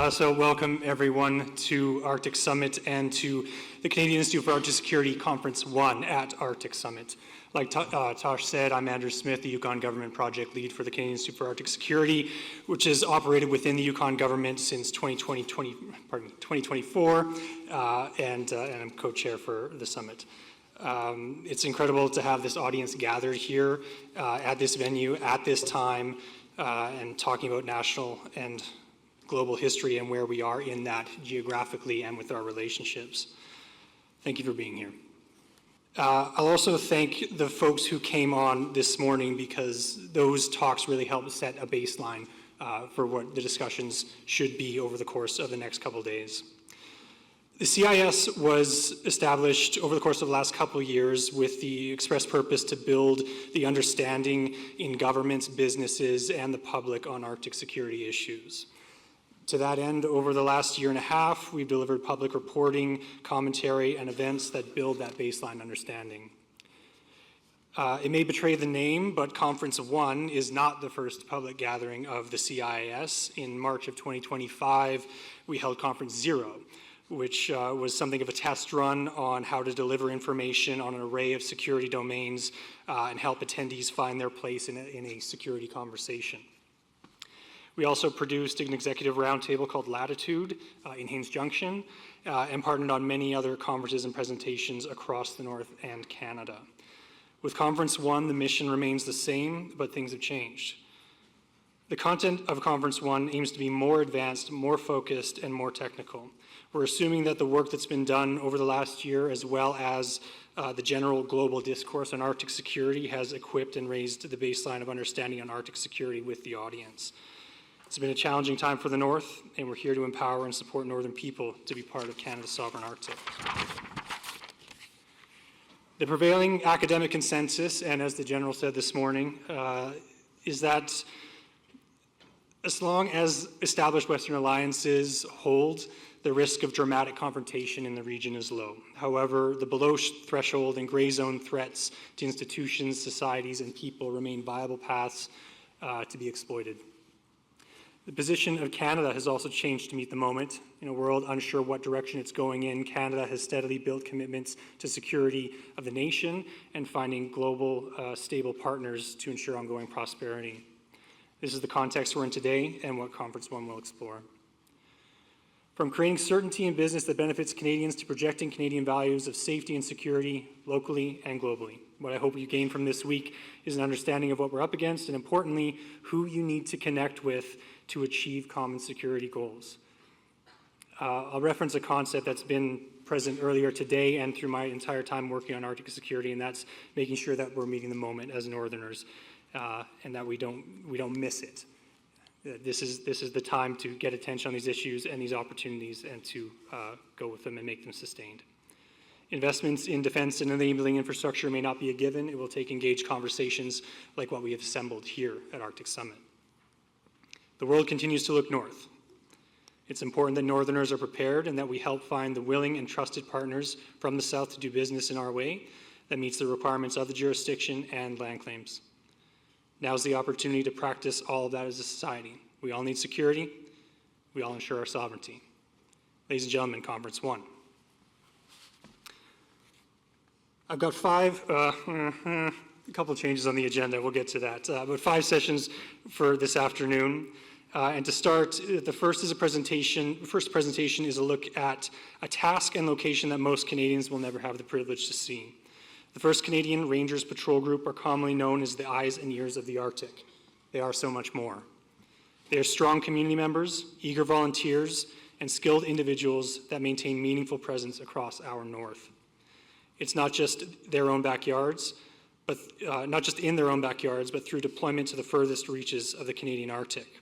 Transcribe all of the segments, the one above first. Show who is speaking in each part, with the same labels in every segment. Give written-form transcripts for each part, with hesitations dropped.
Speaker 1: So welcome everyone to Arctic Summit and to the Canadian Institute for Arctic Security Conference 1 at Arctic Summit. Like Tosh said, I'm Andrew Smith, the Yukon Government Project Lead for the Canadian Institute for Arctic Security, which has operated within the Yukon Government since 2024, and I'm co-chair for the summit. It's incredible to have this audience gathered here at this venue, at this time, and talking about national and global history and where we are in that geographically and with our relationships. Thank you for being here. I'll also thank the folks who came on this morning because those talks really helped set a baseline for what the discussions should be over the course of the next couple of days. The CIS was established over the course of the last couple of years with the express purpose to build the understanding in governments, businesses, and the public on Arctic security issues. To that end, over the last year and a half, we've delivered public reporting, commentary, and events that build that baseline understanding. It may betray the name, but Conference 1 is not the first public gathering of the CIS. In March of 2025, we held Conference 0, which was something of a test run on how to deliver information on an array of security domains and help attendees find their place in a security conversation. We also produced an executive roundtable called Latitude in Haines Junction and partnered on many other conferences and presentations across the North and Canada. With Conference 1, the mission remains the same, but things have changed. The content of Conference 1 aims to be more advanced, more focused, and more technical. We're assuming that the work that's been done over the last year, as well as the general global discourse on Arctic security, has equipped and raised the baseline of understanding on Arctic security with the audience. It's been a challenging time for the North, and we're here to empower and support Northern people to be part of Canada's sovereign Arctic. The prevailing academic consensus, and as the General said this morning, is that as long as established Western alliances hold, the risk of dramatic confrontation in the region is low. However, the below threshold and gray zone threats to institutions, societies, and people remain viable paths to be exploited. The position of Canada has also changed to meet the moment. In a world unsure what direction it's going in, Canada has steadily built commitments to security of the nation and finding global stable partners to ensure ongoing prosperity. This is the context we're in today and what Conference 1 will explore. From creating certainty in business that benefits Canadians to projecting Canadian values of safety and security locally and globally. What I hope you gain from this week is an understanding of what we're up against and, importantly, who you need to connect with to achieve common security goals. I'll reference a concept that's been present earlier today and through my entire time working on Arctic security, and that's making sure that we're meeting the moment as Northerners and that we don't miss it. This is the time to get attention on these issues and these opportunities and to go with them and make them sustained. Investments in defense and enabling infrastructure may not be a given. It will take engaged conversations like what we have assembled here at Arctic Summit. The world continues to look north. It's important that Northerners are prepared and that we help find the willing and trusted partners from the South to do business in our way that meets the requirements of the jurisdiction and land claims. Now's the opportunity to practice all of that as a society. We all need security. We all ensure our sovereignty. Ladies and gentlemen, Conference 1. I've got a couple of changes on the agenda. We'll get to that. But 5 sessions for this afternoon. And to start, the first presentation is a look at a task and location that most Canadians will never have the privilege to see. The 1st Canadian Rangers Patrol Group are commonly known as the eyes and ears of the Arctic. They are so much more. They are strong community members, eager volunteers, and skilled individuals that maintain meaningful presence across our North. It's not just their own backyards, but not just in their own backyards, but through deployment to the furthest reaches of the Canadian Arctic.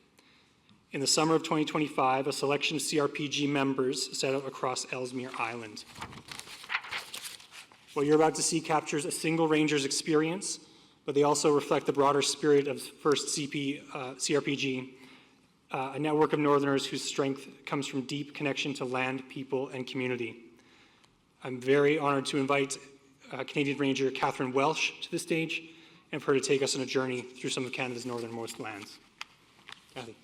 Speaker 1: In the summer of 2025, a selection of CRPG members set out across Ellesmere Island. What you're about to see captures a single ranger's experience, but they also reflect the broader spirit of 1st CRPG, a network of Northerners whose strength comes from deep connection to land, people, and community. I'm very honored to invite Canadian Ranger Catherine Welsh to the stage and for her to take us on a journey through some of Canada's northernmost lands. Kathy.